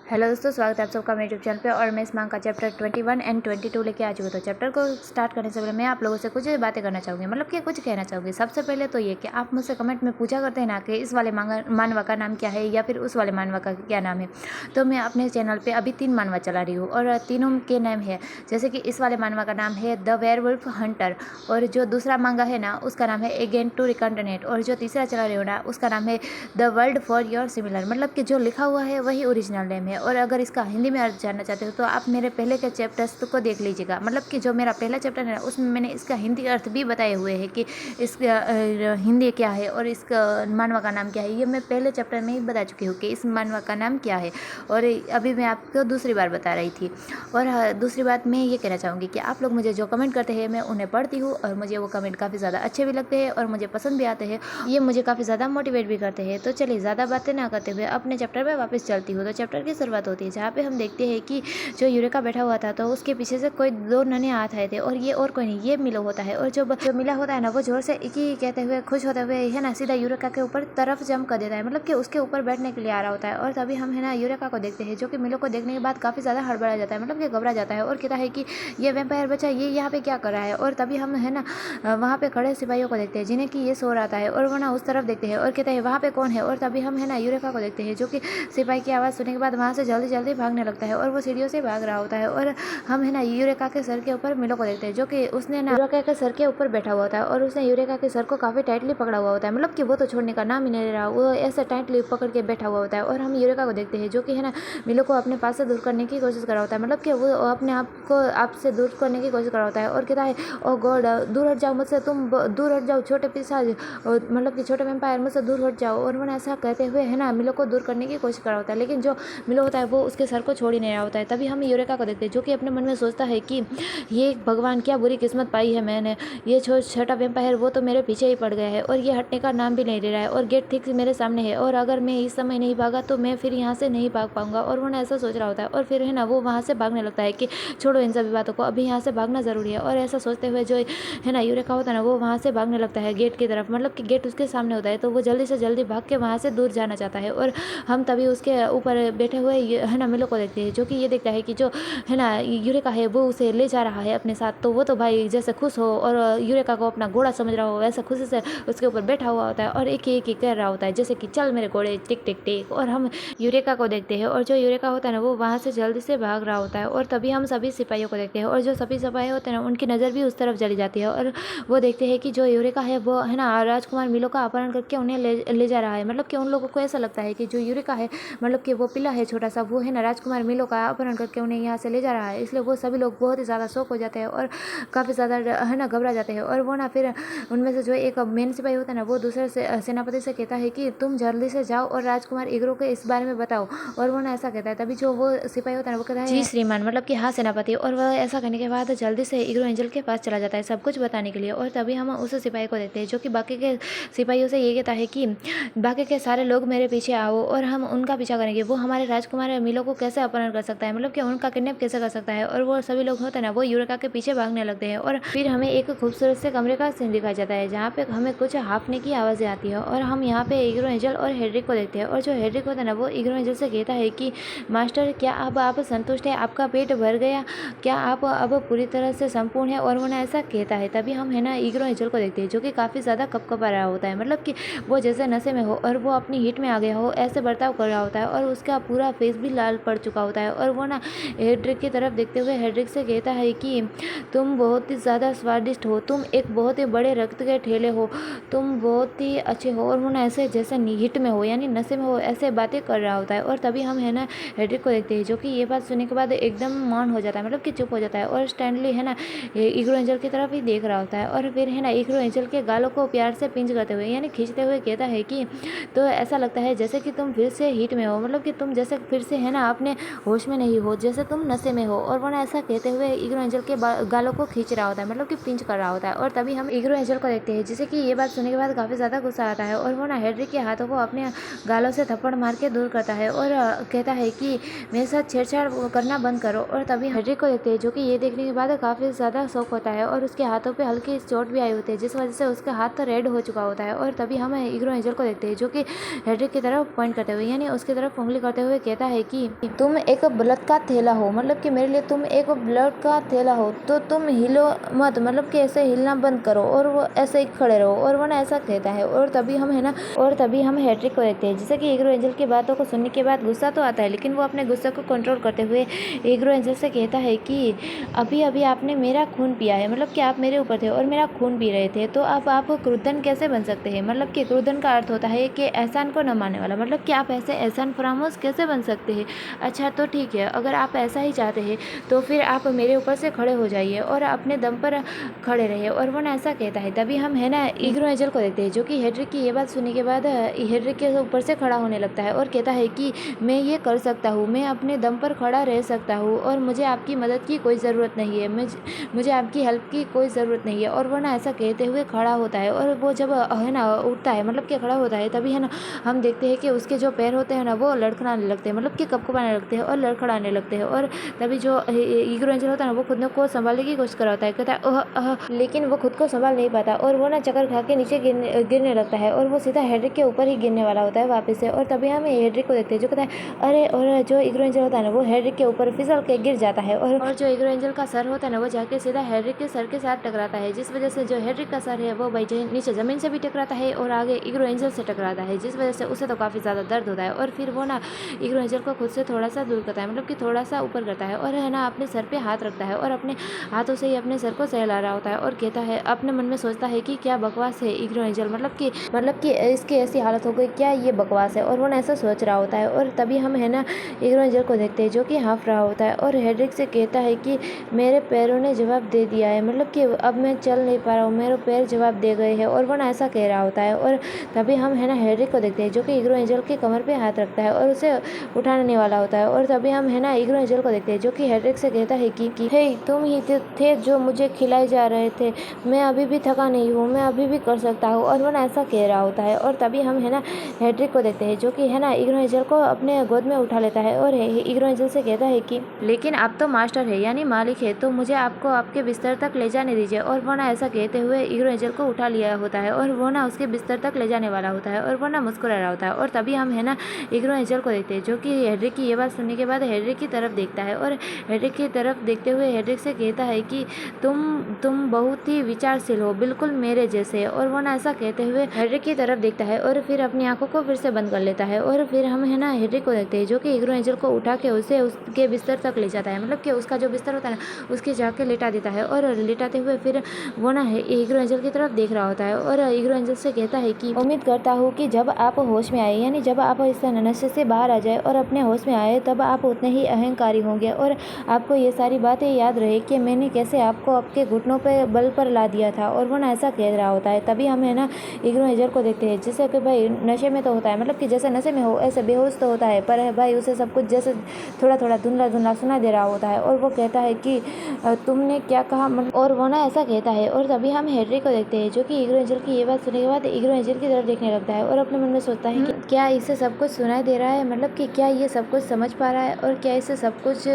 Hello दोस्तों, स्वागत है आप सबका मेरे यूट्यूब चैनल पे। और मैं इस मांग का चैप्टर 21 एंड 22 लेके आ चुकी हूँ। तो चैप्टर को स्टार्ट करने से पहले मैं आप लोगों से कुछ बातें करना चाहूँगी, मतलब कि कुछ कहना चाहूँगी। सबसे पहले तो ये कि आप मुझसे कमेंट में पूछा करते हैं ना कि इस वाले मानवा का नाम क्या है या फिर उस वाले मानवा का क्या नाम है। तो मैं अपने चैनल पर अभी 3 मानवा चला रही हूँ और तीनों के नाम है, जैसे कि इस वाले मानवा का नाम है द वेयरवुल्फ हंटर, और जो दूसरा मांगा है ना उसका नाम है अगेन टू रिकॉन्टिनेंट, और जो तीसरा चला रही हूँ ना उसका नाम है the world for your similar, मतलब कि जो लिखा हुआ है वही ओरिजिनल नेम है। और अगर इसका हिंदी में अर्थ जानना चाहते हो तो आप मेरे पहले के चैप्टर्स को देख लीजिएगा, मतलब कि जो मेरा पहला चैप्टर है उसमें मैंने इसका हिंदी अर्थ भी बताए हुए हैं कि इसका हिंदी क्या है और इसका मानवा का नाम क्या है। ये मैं पहले चैप्टर में ही बता चुकी हूँ कि इस मानवा का नाम क्या है, और अभी मैं आपको दूसरी बार बता रही थी। और दूसरी बात मैं ये कहना चाहूँगी कि आप लोग मुझे जो कमेंट करते हैं मैं उन्हें पढ़ती हूँ, और मुझे वो कमेंट काफ़ी ज़्यादा अच्छे भी लगते हैं और मुझे पसंद भी आते हैं। ये मुझे काफ़ी ज़्यादा मोटिवेट भी करते हैं। तो चलिए ज़्यादा बातें ना करते हुए अपने चैप्टर में वापस चलती हूँ। तो चैप्टर की शुरुआत होती है जहाँ पे हम देखते हैं कि जो यूरेका बैठा हुआ था तो उसके पीछे से कोई 2 नन्हे हाथ आए थे, और ये और कोई नहीं, ये मिलो होता है। और जो मिला होता है ना वो जोर से एक ही कहते हुए खुश होते हुए है ना सीधा यूरेका के ऊपर तरफ जंप कर देता है, मतलब कि उसके ऊपर बैठने के लिए आ रहा होता है। और तभी हम है ना यूरेका को देखते हैं जो कि मिलो को देखने के बाद काफ़ी ज़्यादा हड़बड़ा जाता है, मतलब कि घबरा जाता है और कहता है कि ये वैम्पायर बच्चा ये यहाँ पे क्या कर रहा है। और तभी हम है ना वहाँ पे खड़े सिपाहियों को देखते हैं जिन्हें कि ये सो रहा है, और वो ना उस तरफ देखते हैं और कहते हैं वहाँ पे कौन है। और तभी हम है ना यूरेका को देखते हैं जो कि सिपाही की आवाज़ सुनने के बाद वहाँ से जल्दी जल्दी भागने लगता है, और वो सीढ़ियों से भाग रहा होता है। और हम है ना यूरेका के सर के ऊपर मिलो को देखते हैं जो कि उसने ना यूरेका के सर के ऊपर बैठा हुआ होता है, और उसने यूरेका के सर को काफ़ी टाइटली पकड़ा हुआ होता है, मतलब कि वो तो छोड़ने का नाम ही नहीं ले रहा, वो ऐसे टाइटली पकड़ के बैठा हुआ होता है। और हम यूरेका को देखते हैं जो कि है ना मिलो को अपने पास से दूर करने की कोशिश कर रहा होता है, मतलब कि वो अपने आप को आपसे दूर करने की कोशिश कर रहा होता है और कहता है ओ गॉड दूर हट जाओ मुझसे, तुम दूर हट जाओ छोटे पिशाच, मतलब कि छोटे वैम्पायर मुझसे दूर हट जाओ। और वो ऐसा कहते हुए है ना मिलो को दूर करने की कोशिश कर रहा होता है, लेकिन जो मिलो होता है वो उसके सर को छोड़ ही नहीं रहा होता है। तभी हम यूरेका को देखते हैं जो कि अपने मन में सोचता है कि ये भगवान क्या बुरी किस्मत पाई है मैंने, ये छोटा वैम्पायर वो तो मेरे पीछे ही पड़ गया है और ये हटने का नाम भी नहीं ले रहा है, और गेट ठीक मेरे सामने है, और अगर मैं इस समय नहीं भागा तो मैं फिर यहाँ से नहीं भाग पाऊंगा। और वो ऐसा सोच रहा होता है, और फिर है ना वो वहाँ से भागने लगता है कि छोड़ो इन सभी बातों को, अभी यहाँ से भागना ज़रूरी है। और ऐसा सोचते हुए जो है ना यूरेका होता है ना वो वहाँ से भागने लगता है गेट की तरफ, मतलब कि गेट उसके सामने होता है, तो वो जल्दी से जल्दी भाग के वहाँ से दूर जाना चाहता है। और हम तभी उसके ऊपर बैठे हुए है ना मिलो को देखते हैं जो कि ये देखता है कि जो है ना यूरेका है वो उसे ले जा रहा है अपने साथ। तो वो तो भाई जैसे खुश हो और यूरेका को अपना घोड़ा समझ रहा हो वैसे खुशी से उसके ऊपर बैठा हुआ होता है, और एक ही कह रहा होता है जैसे कि चल मेरे घोड़े टिक टिक टिक। और हम यूरेका को देखते हैं, और जो यूरेका होता है ना वो वहाँ से जल्दी से भाग रहा होता है। और तभी हम सभी सिपाहियों को देखते हैं, और जो सभी सिपाही होते हैं ना उनकी नज़र भी उस तरफ चली जाती है, और वो देखते हैं कि जो यूरेका है वो है ना राजकुमार मिलो का अपहरण करके उन्हें ले जा रहा है। मतलब कि उन लोगों को ऐसा लगता है कि जो यूरेका है, मतलब कि वो पिल्ला है छोटा सा, वो है ना राजकुमार मिलो का अपहरण करके उन्हें यहाँ से ले जा रहा है। इसलिए वो सभी लोग बहुत ही ज़्यादा शौक हो जाते हैं और काफ़ी ज़्यादा है ना घबरा जाते हैं। और वो ना फिर उनमें से जो एक मेन सिपाही होता है ना वो दूसरे सेनापति से कहता है कि तुम जल्दी से जाओ और राजकुमार इग्रो के इस बारे में बताओ। और वो ना ऐसा कहता है, तभी जो वो सिपाही होता है ना वो कहता है जी श्रीमान, मतलब कि हाँ सेनापति। और वह ऐसा कहने के बाद जल्दी से इग्रो एंजल के पास चला जाता है सब कुछ बताने के लिए। और तभी हम उस सिपाही को देखते हैं जो कि बाकी के सिपाहियों से ये कहता है कि बाकी के सारे लोग मेरे पीछे आओ और हम उनका पीछा करेंगे, वो हमारे राजकुमार मिलो को कैसे अपहरण कर सकता है, मतलब कि उनका किडनैप कैसे कर सकता है। और वो सभी लोग होते हैं ना वो यूरेका के पीछे भागने लगते हैं। और फिर हमें एक खूबसूरत से कमरे का सीन दिखाया जाता है जहाँ पे हमें कुछ हाँफने की आवाज़ें आती है, और हम यहाँ पे इग्रो एंजल और हेड्रिक को देखते हैं। और जो हेड्रिक होता है ना वो इग्रो एंजल से कहता है कि मास्टर क्या अब आप संतुष्ट है, आपका पेट भर गया, क्या आप अब पूरी तरह से संपूर्ण है। और वो ना ऐसा कहता है। तभी हम है ना इग्रो एंजल को देखते हैं जो कि काफ़ी ज़्यादा कपकपा रहा होता है, मतलब कि वो जैसे नशे में हो और वो अपनी हीट में आ गया हो ऐसे बर्ताव कर रहा होता है, और उसका पूरा फेस भी लाल पड़ चुका होता है। और वो ना हेड्रिक की तरफ देखते हुए हेड्रिक से कहता है कि तुम बहुत ही ज़्यादा स्वादिष्ट हो, तुम एक बहुत ही बड़े रक्त के ठेले हो, तुम बहुत ही अच्छे हो। और वो ना ऐसे जैसे हीट में हो यानी नशे में हो ऐसे बातें कर रहा होता है। और तभी हम है ना हेड्रिक को देखते हैं जो कि ये बात सुनने के बाद एकदम मौन हो जाता है, मतलब कि चुप हो जाता है, और स्टैनली है ना इग्रो एंजल की तरफ ही देख रहा होता है। और फिर है ना इग्रो एंजल के गालों को प्यार से पिंच करते हुए यानी खींचते हुए कहता है कि तो ऐसा लगता है जैसे कि तुम फिर से हीट में हो, मतलब कि तुम जैसे फिर से है ना अपने होश में नहीं हो, जैसे तुम नशे में हो। और वो ना ऐसा कहते हुए इग्रो एंजल के गालों को खींच रहा होता है, मतलब कि पिंच कर रहा होता है। और तभी हम इग्रो एंजल को देखते हैं जिसे कि ये बात सुनने के बाद काफ़ी ज़्यादा गुस्सा आता है, और वो ना हेड्रिक के हाथों को अपने गालों से थप्पड़ मार के दूर करता है और कहता है कि मेरे साथ छेड़छाड़ करना बंद करो। और तभी हेड्रिक को देखते हैं जो कि ये देखने के बाद काफ़ी ज़्यादा शौक होता है, और उसके हाथों पे हल्की चोट भी आई होती है जिस वजह से उसका हाथ रेड हो चुका होता है। और तभी हम इग्रो एंजल को देखते हैं जो कि हेड्रिक की तरफ पॉइंट करते हुए यानी उसकी तरफ उंगली करते हुए कहता कहता है कि तुम एक ब्लड का थैला हो, मतलब कि मेरे लिए तुम एक ब्लड का थैला हो, तो तुम हिलो मत, मतलब कि ऐसे हिलना बंद करो और वो ऐसे ही खड़े रहो। और वो ना ऐसा कहता है और तभी हम है ना हेड्रिक को देखते हैं। जैसे कि हीरो एंजल की बातों को सुनने के बाद गुस्सा तो आता है, लेकिन वो अपने गुस्से को कंट्रोल करते हुए हीरो एंजल से कहता है कि अभी अभी आपने मेरा खून पिया है, मतलब कि आप मेरे ऊपर थे और मेरा खून पी रहे थे, तो अब आप क्रुद्धन कैसे बन सकते हैं। मतलब कि क्रुद्धन का अर्थ होता है कि एहसान को न मानने वाला, मतलब कि आप ऐसे एहसान फरामोश कैसे बन सकते हैं। अच्छा तो ठीक है, अगर आप ऐसा ही चाहते हैं तो फिर आप मेरे ऊपर से खड़े हो जाइए और अपने दम पर खड़े रहिए। और वो ना ऐसा कहता है। तभी हम है ना हीरो एंजल को देखते हैं, जो कि हेड्रिक की ये बात सुनने के बाद हेड्रिक के ऊपर से खड़ा होने लगता है और कहता है कि मैं ये कर सकता हूँ, मैं अपने दम पर खड़ा रह सकता हूँ और मुझे आपकी मदद की कोई ज़रूरत नहीं है, मुझे आपकी हेल्प की कोई ज़रूरत नहीं है। और वो ना ऐसा कहते हुए खड़ा होता है और वो जब है ना उठता है, मतलब कि खड़ा होता है, तभी है ना हम देखते हैं कि उसके जो पैर होते हैं ना वो लड़खड़ाने लगते हैं, मतलब कि कपकपाने लगते हैं और लड़खड़ाने लगते हैं। और तभी जो हीरो एंजल होता है ना वो खुद को संभालने की कोशिश कर रहा होता है, कहता है लेकिन वो खुद को संभाल नहीं पाता और वो ना चक्कर खा के नीचे गिरने लगता है और वो सीधा हेड्रिक के ऊपर ही गिरने वाला होता है वापस से। और तभी हम हेड्रिक को देखते हैं, जो कहता है अरे, और जो हीरो एंजल होता है ना वो हेड्रिक के ऊपर फिसल के गिर जाता है और जो हीरो एंजल का सर होता है ना वो जाके सीधा हेड्रिक के सर के साथ टकराता है, जिस वजह से जो हेड्रिक का सर है वो भाई नीचे जमीन से भी टकराता है और आगे हीरो एंजल से टकराता है, जिस वजह से उसे तो काफ़ी ज़्यादा दर्द होता है। और फिर वो ना हीरो एंजल को खुद से थोड़ा सा दूर करता है, मतलब कि थोड़ा सा ऊपर करता है और है ना अपने सर पे हाथ रखता है और अपने हाथों से ही अपने सर को सहला रहा होता है और कहता है, अपने मन में सोचता है कि क्या बकवास है हीरो एंजल, मतलब कि इसकी ऐसी हालत हो गई, क्या ये बकवास है। और वो ना ऐसा सोच रहा होता है और तभी हम है ना हीरो एंजल को देखते हैं, जो कि हाँफ रहा होता है और हेड्रिक से कहता है कि मेरे पैरों ने जवाब दे दिया है, मतलब कि अब मैं चल नहीं पा रहा हूँ, मेरे पैर जवाब दे गए हैं। और वो ना ऐसा कह रहा होता है और तभी हम है ना हेड्रिक को देखते हैं, जो कि हीरो एंजल के कमर पे हाथ रखता है और उसे उठाने वाला होता है। और तभी हम है ना हीरो एंजल को देखते हैं, जो कि हेड्रिक से कहता है कि हे, तुम ही थे जो मुझे खिलाए जा रहे थे, मैं अभी भी थका नहीं हूँ, मैं अभी भी कर सकता हूँ। और वो ना ऐसा कह रहा होता है और तभी हम है ना हेड्रिक को देखते हैं, जो कि है ना हीरो एंजल को अपने गोद में उठा लेता है और हीरो एंजल से कहता है कि लेकिन आप तो मास्टर है, यानी मालिक है, तो मुझे आपको आपके बिस्तर तक ले जाने दीजिए। और वो ना ऐसा कहते हुए हीरो एंजल को उठा लिया होता है और वो ना उसके बिस्तर तक ले जाने वाला होता है और वो ना मुस्कुरा रहा होता है। और तभी हम है ना हीरो एंजल को देखते हैं, जो कि हेड्रिक की ये बात सुनने के बाद हेड्रिक की तरफ देखता है और हेड्रिक की तरफ देखते हुए हेड्रिक से कहता है कि तुम बहुत ही विचारशील हो, बिल्कुल मेरे जैसे। और वो ना ऐसा कहते हुए हेड्रिक की तरफ देखता है और फिर अपनी आंखों को फिर से बंद कर लेता है। और फिर हम है ना हेड्रिक को देखते हैं, जो कि हीरो एंजल को उठा के उसे उसके बिस्तर तक ले जाता है, मतलब कि उसका जो बिस्तर होता है ना उसके जाके लेटा देता है। और लेटाते हुए फिर वो ना हीरो एंजल की तरफ देख रहा होता है और हीरो एंजल से कहता है कि उम्मीद करता हूँ कि जब आप होश में आए, यानी जब आप इस नशे से बाहर आ जाए और अपने होश में आए, तब आप उतने ही अहंकारी होंगे और आपको ये सारी बातें याद रहे कि मैंने कैसे आपको आपके घुटनों पे बल पर ला दिया था। और वो ना ऐसा कह रहा होता है। तभी हम है ना हीरो एंजल को देखते हैं, जैसे कि भाई नशे में तो होता है, मतलब कि जैसे नशे में हो ऐसे बेहोश तो होता है, पर भाई उसे सब कुछ जैसे थोड़ा थोड़ा धुंधला धुंधला सुना दे रहा होता है। और वो कहता है कि तुमने क्या कहा, और वो ना ऐसा कहता है। और तभी हम हेड्रिक को देखते हैं, जो कि हीरो एंजल की ये बात सुनने के बाद हीरो एंजल की तरफ देखने लगता है और अपने मन में सोचता है कि क्या इसे सब कुछ सुनाई दे रहा है, मतलब कि क्या ये सब कुछ समझ पा रहा है और क्या इसे सब कुछ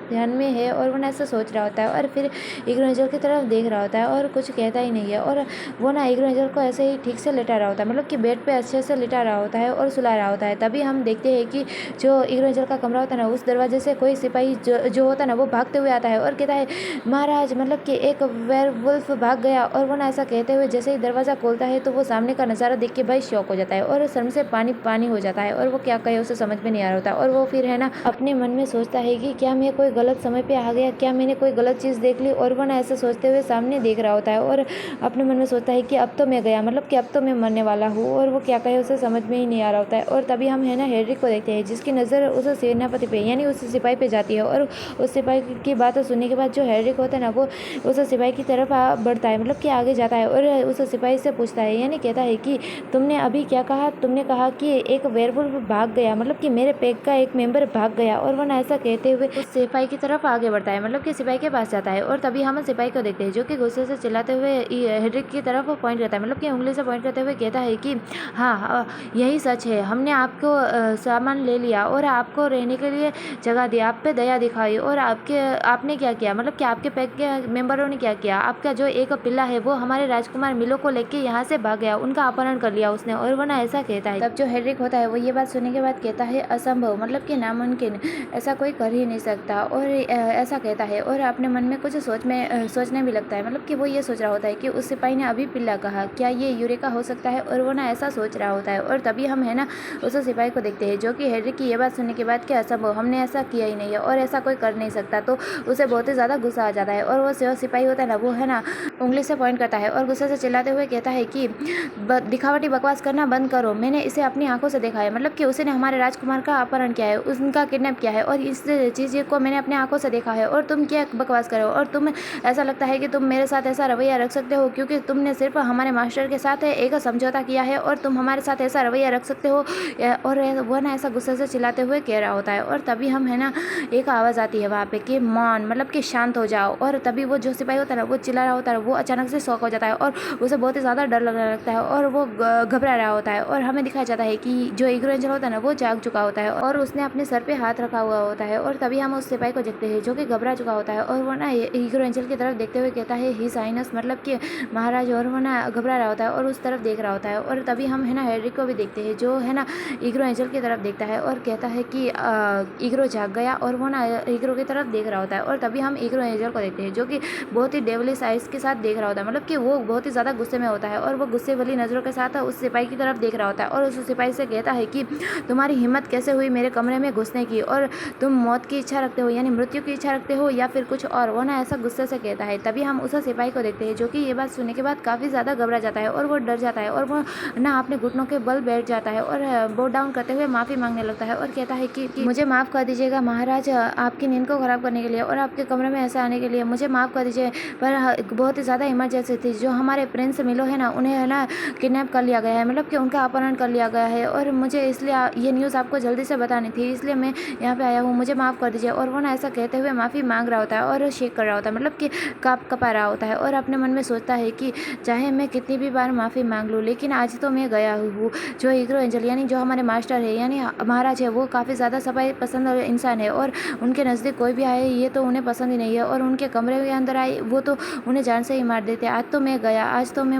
ध्यान में है। और वो ना ऐसा सोच रहा होता है और फिर हीरो एंजल की तरफ देख रहा होता है और कुछ कहता ही नहीं है। और वो ना हीरो एंजल को ऐसे ही ठीक से लेटा रहा होता है, मतलब कि बेड पे अच्छे से लेटा रहा होता है और सुला रहा होता है। तभी हम देखते हैं कि जो हीरो एंजल का कमरा होता है ना उस दरवाजे से कोई सिपाही जो होता है ना वो भागते हुए आता है और कहता है, महाराज, मतलब कि एक वेयरवुल्फ भाग गया। और वो ना ऐसा कहते हुए जैसे ही दरवाज़ा खोलता है तो वो सामने का नज़ारा देख के भाई शॉक हो जाता है और सर से पानी पानी हो जाता है और वो क्या कहे उसे समझ में नहीं आ रहा होता। और वो फिर है ना अपने मन में सोचता है कि क्या मैं कोई गलत समय पे आ गया, क्या मैंने कोई गलत चीज़ देख ली। और वो ना ऐसा सोचते हुए सामने देख रहा होता है और अपने मन में सोचता है कि अब तो मैं गया, मतलब कि अब तो मैं मरने वाला हूँ। और वो क्या कहे उसे समझ में ही नहीं आ रहा होता है। और तभी हम है ना हेड्रिक को देखते हैं, जिसकी नज़र उस सेनापति पे यानी उस सिपाही पे जाती है और उस सिपाही की बातें सुनने के बाद जो हेड्रिक होता है ना वो उस सिपाही की तरफ बढ़ता है, मतलब कि आगे जाता है और उस सिपाही से पूछता है, यानी कहता है कि तुमने अभी क्या कहा, तुमने कहा कि एक वेयरवुल्फ भाग गया, मतलब कि मेरे पैक का एक मेंबर भाग गया। और वो ना ऐसा कहते हुए उस सिपाही की तरफ आगे बढ़ता है, मतलब कि सिपाही के पास जाता है। और तभी हम सिपाही को देखते हैं, जो कि गुस्से से चिल्लाते हुए हेड्रिक की तरफ पॉइंट करता है, मतलब कि उंगली से पॉइंट करते हुए कहता है कि हाँ, यही सच है, हमने आपको सामान ले लिया और आपको रहने के लिए जगह दी, आप पे दया दिखाई। और आपने क्या किया, मतलब कि आपके पैक के मेंबरों ने क्या किया, आपका जो एक पिल्ला है वो हमारे राजकुमार मिलो को लेके यहाँ से भाग गया, उनका अपहरण कर लिया उसने। और वो ना ऐसा कहता है। तब जो हेड्रिक होता है वो ये बात सुनने के बाद कहता है, असंभव मतलब कि नामुमकिन, ऐसा कोई कर ही नहीं सकता। और ऐसा कहता है और अपने मन में कुछ सोचने भी लगता है। मतलब कि वो ये सोच रहा होता है कि उस सिपाही ने अभी पिल्ला कहा, क्या ये यूरेका हो सकता है? और वो ना ऐसा सोच रहा होता है। और तभी हम है ना उस सिपाही को देखते हैं जो कि हेड्रिक की ये बात सुनने के बाद कि असंभव, हमने ऐसा किया ही नहीं है और ऐसा कोई कर नहीं सकता। तो उसे बहुत ही ज़्यादा गुस्सा आ जाता है और वो जो सिपाही होता है ना वो है ना उंगली से पॉइंट करता है और गुस्से से चिल्लाते हुए कहता है कि दिखावटी बकवास करना बंद करो, मैंने इसे अपनी आंखों से देखा है। मतलब कि उसने हमारे राजकुमार का अपहरण किया है, उनका किडनैप किया है और इस चीज़ को मैंने अपने आंखों से देखा है। और तुम क्या बकवास करो? और तुम ऐसा लगता है कि तुम मेरे साथ ऐसा रवैया रख सकते हो क्योंकि तुमने सिर्फ हमारे मास्टर के साथ एक समझौता किया है और तुम हमारे साथ ऐसा रवैया रख सकते हो? और वो ना ऐसा गुस्से से चिल्लाते हुए कह रहा होता है। और तभी हम है ना एक आवाज़ आती है वहाँ पे कि मौन, मतलब कि शांत हो जाओ। और तभी वो जो सिपाही होता है ना वो चिल्ला रहा होता है, वो अचानक से शॉक हो जाता है और उसे बहुत ही ज़्यादा डर लगने लगता है और वो घबरा रहा होता है। और हमें दिखाया जाता है कि जो ईगो एंजल होता है ना वो जाग चुका होता है और उसने अपने सर पे हाथ रखा हुआ होता है। और तभी हम उस सिपाही को देखते हैं जो कि घबरा चुका होता है और वो ना ईगो एंजल की तरफ देखते हुए कहता है हिज हाइनेस, मतलब कि महाराज। और वो ना घबरा रहा होता है और उस तरफ देख रहा होता है। और तभी हम है ना हेड्रिक को भी देखते हैं जो है ना ईगो एंजल की तरफ देखता है और कहता है कि ईगो जाग गया। और वो ना ईगो की तरफ देख रहा होता है। और तभी हम ईगो एंजल को देखते हैं जो कि बहुत ही डेवलिश आइज के साथ देख रहा होता है। मतलब कि वो बहुत ही ज़्यादा गुस्से में होता है और वो गुस्से वाली नज़रों के साथ उस सिपाही की तरफ देख रहा होता है और उस सिपाही से कहता है कि तुम्हारी हिम्मत कैसे हुई मेरे कमरे में घुसने की, और तुम मौत की इच्छा रखते हो यानी मृत्यु की इच्छा रखते हो या फिर कुछ और? वो ना ऐसा गुस्से से कहता है। तभी हम उस सिपाही को देखते हैं जो कि ये बात सुनने के बाद काफ़ी ज़्यादा घबरा जाता है और वो डर जाता है और वो ना अपने घुटनों के बल बैठ जाता है और बो डाउन करते हुए माफ़ी मांगने लगता है और कहता है कि मुझे माफ़ कर दीजिएगा महाराज, आपकी नींद को ख़राब करने के लिए और आपके कमरे में ऐसा आने के लिए मुझे माफ़ कर दीजिए। पर बहुत ही ज़्यादा इमरजेंसी थी, जो हमारे प्रिंस मिलो है ना उन्हें है ना किडनैप कर लिया गया है, मतलब कि उनका अपहरण कर लिया गया है और मुझे इसलिए ये न्यूज़ आपको जल्दी से बतानी थी, इसलिए मैं यहाँ पे आया हूँ, मुझे माफ़ कर दीजिए। और वो ना ऐसा कहते हुए माफ़ी मांग रहा होता है और शेक कर रहा होता है, मतलब कि कपा रहा होता है और अपने मन में सोचता है कि चाहे मैं कितनी भी बार माफ़ी मांग लूँ लेकिन आज तो मैं गया हूँ। जो ईगो एंजल यानी जो हमारे मास्टर है यानी महाराज है वो काफ़ी ज़्यादा सफाई पसंद इंसान है और उनके नज़दीक कोई भी आए ये तो उन्हें पसंद ही नहीं है और उनके कमरे के अंदर आए वो तो उन्हें जान से ही मार देते। आज तो मैं गया, आज तो मैं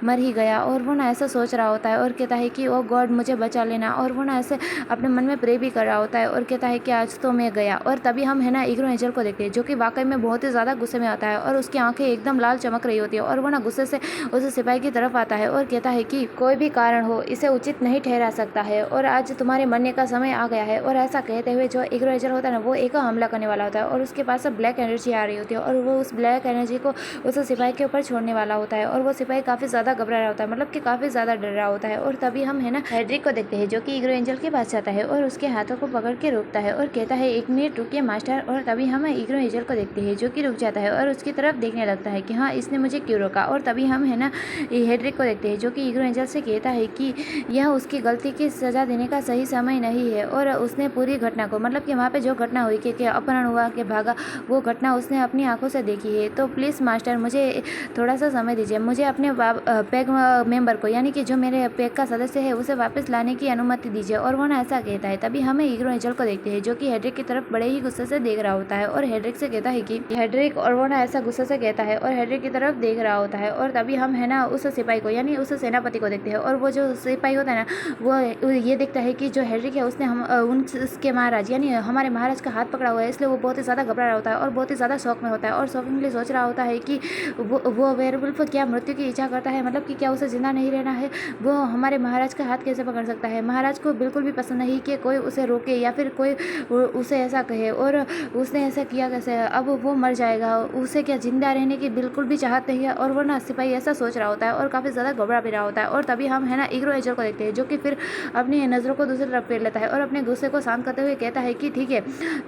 मर ही गया। और वो ना ऐसा सोच रहा होता है और कहता है कि ओ गॉड मुझे बचा लेना। और वो ना ऐसे अपने मन में प्रे भी कर रहा होता है और कहता है कि आज तो मैं गया। और तभी हम है ना ईगो एंजल को देखते हैं जो कि वाकई में बहुत ही ज़्यादा गुस्से में आता है और उसकी आंखें एकदम लाल चमक रही होती है और वो ना गुस्से से उस सिपाही की तरफ आता है और कहता है कि कोई भी कारण हो इसे उचित नहीं ठहरा सकता है और आज तुम्हारे मरने का समय आ गया है। और ऐसा कहते हुए जो ईगो एंजल होता है ना वो एक हमला करने वाला होता है और उसके पास ब्लैक एनर्जी आ रही होती है और वो उस ब्लैक एनर्जी को उस सिपाही के ऊपर छोड़ने वाला होता है और वो सिपाही काफ़ी ज़्यादा घबरा रहा होता है, मतलब कि काफ़ी ज़्यादा डर रहा होता है। और तभी हम है ना हेड्रिक को देखते हैं जो कि ईगो एंजल के पास जाता है और उसके हाथों को पकड़ के रोकता है और कहता है 1 मिनट रुकिए मास्टर। और तभी हम ईगो एंजल को देखते हैं जो कि रुक जाता है और उसकी तरफ देखने लगता है कि हाँ इसने मुझे क्यों रोका। और तभी हम है ना हेड्रिक को देखते हैं जो कि ईगो एंजल से कहता है कि यह उसकी गलती की सज़ा देने का सही समय नहीं है और उसने पूरी घटना को, मतलब कि वहाँ पे जो घटना हुई कि अपहरण हुआ कि भागा, वो घटना उसने अपनी आंखों से देखी है। तो प्लीज़ मास्टर मुझे थोड़ा सा समय दीजिए, मुझे अपने पैक मेंबर को यानी कि जो मेरे पैक का सदस्य है उसे वापस लाने की अनुमति दीजिए। और वो ना ऐसा कहता है। तभी हमें ईगो एंजल को देखते हैं जो कि हेड्रिक की तरफ बड़े ही गुस्से से देख रहा होता है और हेड्रिक से कहता है कि हेड्रिक, और वो ना ऐसा गुस्से से कहता है और हेड्रिक की तरफ देख रहा होता है। और तभी हम है ना उस सिपाही को यानी उस सेनापति को देखते हैं और वो जो सिपाही होता है ना वो ये देखता है कि जो हेड्रिक है उसने उसके महाराज यानी हमारे महाराज का हाथ पकड़ा हुआ है, इसलिए वो बहुत ही ज़्यादा घबरा रहा होता है और बहुत ही ज़्यादा शौक में होता है और शॉकिंगली सोच रहा होता है कि वो वेयरवुल्फ क्या मृत्यु की इच्छा करता है, मतलब कि क्या उसे जिंदा नहीं रहना है, वो हमारे महाराज का हाथ कैसे पकड़ सकता है। महाराज को बिल्कुल भी पसंद नहीं कि कोई उसे रोके या फिर कोई उसे ऐसा कहे और उसने ऐसा किया कैसे, अब वो मर जाएगा, उसे क्या जिंदा रहने की बिल्कुल भी चाहत नहीं है। और वो ना सिपाही ऐसा सोच रहा होता है और काफ़ी ज़्यादा घबरा भी रहा होता है। और तभी हम है ना ईगो एंजल को देखते हैं जो कि फिर अपनी नज़रों को दूसरी तरफ फेर लेता है और अपने गुस्से को शांत करते हुए कहता है कि ठीक है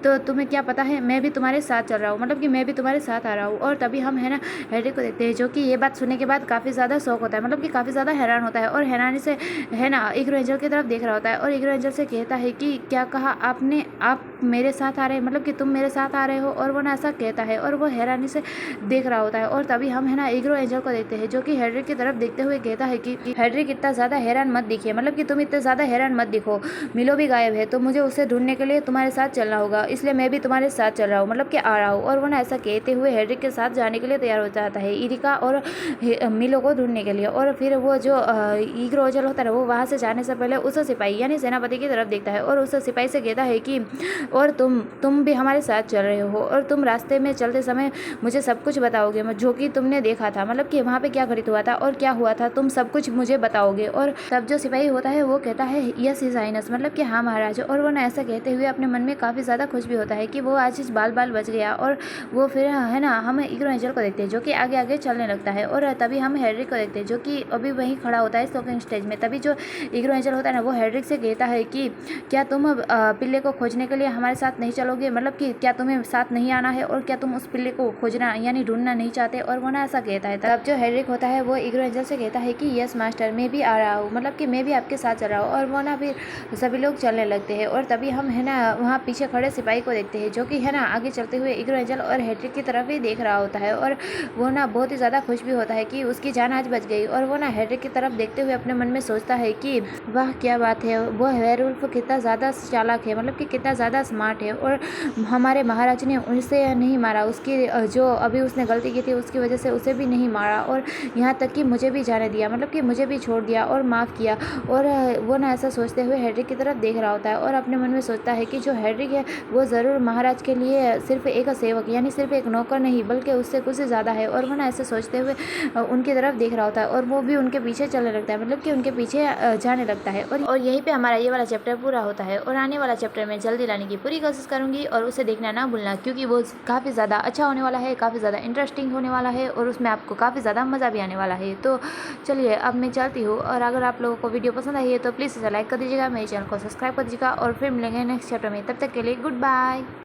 तो तुम्हें क्या पता है मैं भी तुम्हारे साथ चल रहा हूँ, मतलब कि मैं भी तुम्हारे साथ आ रहा हूँ। और तभी हम है ना हेड्रिक को देखते हैं जो कि ये बात सुनने के बाद काफ़ी ज़्यादा शौक होता है, मतलब कि काफ़ी ज़्यादा हैरान होता है और हैरानी से है ना ईगो एंजल की तरफ देख रहा होता है और ईगो एंजल से कहता है कि क्या कहा आपने, आप मेरे साथ आ रहे हैं, मतलब कि तुम मेरे साथ आ रहे हो। और वो ना ऐसा कहता है और वो हैरानी से देख रहा होता है। और तभी हम है ना ईगो एंजल को देखते हैं जो कि हेड्रिक की तरफ देखते हुए कहता है कि हेड्रिक इतना ज़्यादा हैरान मत दिखिए, मतलब कि तुम इतने ज़्यादा हैरान मत दिखो, मिलो भी गायब है तो मुझे उसे ढूंढने के लिए तुम्हारे साथ चलना होगा, इसलिए मैं भी तुम्हारे साथ चल रहा हूँ, मतलब कि आ रहा हूँ। और वो ना ऐसा कहते हुए हेड्रिक के साथ जाने के लिए तैयार होता जाता है इरिका और मिलो को ढूंढने के लिए। और फिर वो जो ईगो एंजल होता है वो वहाँ से जाने से पहले उस सिपाही यानी सेनापति की तरफ देखता है और उस सिपाही से कहता है कि और तुम भी हमारे साथ चल रहे हो और तुम रास्ते में चलते समय मुझे सब कुछ बताओगे जो कि तुमने देखा था, मतलब कि वहाँ पे क्या घटित हुआ था और क्या हुआ था, तुम सब कुछ मुझे बताओगे। और तब जो सिपाही होता है वो कहता है यस हिज हाइनेस, मतलब कि हाँ महाराज। और वो ना ऐसा कहते हुए अपने मन में काफ़ी ज़्यादा खुश भी होता है कि वो आज बाल बच गया। और वो फिर है ना हम ईगो एंजल को देखते हैं जो कि आगे आगे चलने लगता है। और तभी हम हेडरिक को देखते हैं जो कि अभी वहीं खड़ा होता है स्टॉकिंग स्टेज में। तभी जो ईगो एंजल होता है ना वो हेडरिक से कहता है कि क्या तुम पिल्ले को खोजने के लिए हमारे साथ नहीं चलोगे, मतलब कि क्या तुम्हें साथ नहीं आना है और क्या तुम उस पिल्ले को खोजना यानी ढूंढना नहीं चाहते। और वो ना ऐसा कहता है। तब जो हेडरिक होता है वो ईगो एंजल से कहता है कि यस मास्टर मैं भी आ रहा हूँ, मतलब कि मैं भी आपके साथ चल रहा हूँ। और वो ना फिर सभी लोग चलने लगते हैं। और तभी हम है ना वहाँ पीछे खड़े सिपाही को देखते हैं जो कि है ना आगे चलते हुए ईगो एंजल और हेडरिक की तरफ ही देख रहा होता है। और वो ना बहुत ही ज़्यादा खुश भी होता है कि उसकी जान आज बच गई। और वो ना हेडरिक की तरफ देखते हुए अपने मन में सोचता है कि वाह क्या बात है, वो वेयरवुल्फ कितना ज़्यादा चालाक है, मतलब कि कितना ज़्यादा स्मार्ट है। और हमारे महाराज ने उसे नहीं मारा, उसकी जो अभी उसने गलती की थी उसकी वजह से उसे भी नहीं मारा और यहाँ तक कि मुझे भी जाने दिया, मतलब कि मुझे भी छोड़ दिया और माफ़ किया। और वो ना ऐसा सोचते हुए हेडरिक की तरफ देख रहा होता है और अपने मन में सोचता है कि जो हेडरिक है वो ज़रूर महाराज के लिए सिर्फ एक सेवक यानी सिर्फ एक नौकर नहीं बल्कि उससे कुछ ज़्यादा है। और वो ना ऐसे सोचते हुए उनकी तरफ देख रहा होता है और वो भी उनके पीछे चलने लगता है, मतलब कि उनके पीछे जाने लगता है। और यहीं पे हमारा ये वाला चैप्टर पूरा होता है। और आने वाला चैप्टर मैं जल्दी लाने की पूरी कोशिश करूँगी और उसे देखना ना भूलना क्योंकि वो काफ़ी ज़्यादा अच्छा होने वाला है, काफ़ी ज़्यादा इंटरेस्टिंग होने वाला है और उसमें आपको काफ़ी ज़्यादा मज़ा भी आने वाला है। तो चलिए अब मैं चलती हूँ और अगर आप लोगों को वीडियो पसंद आई है तो प्लीज़ इसे लाइक कर दीजिएगा, मेरे चैनल को सब्सक्राइब कर दीजिएगा और फिर मिलेंगे नेक्स्ट चैप्टर में। तब तक के लिए गुड बाय।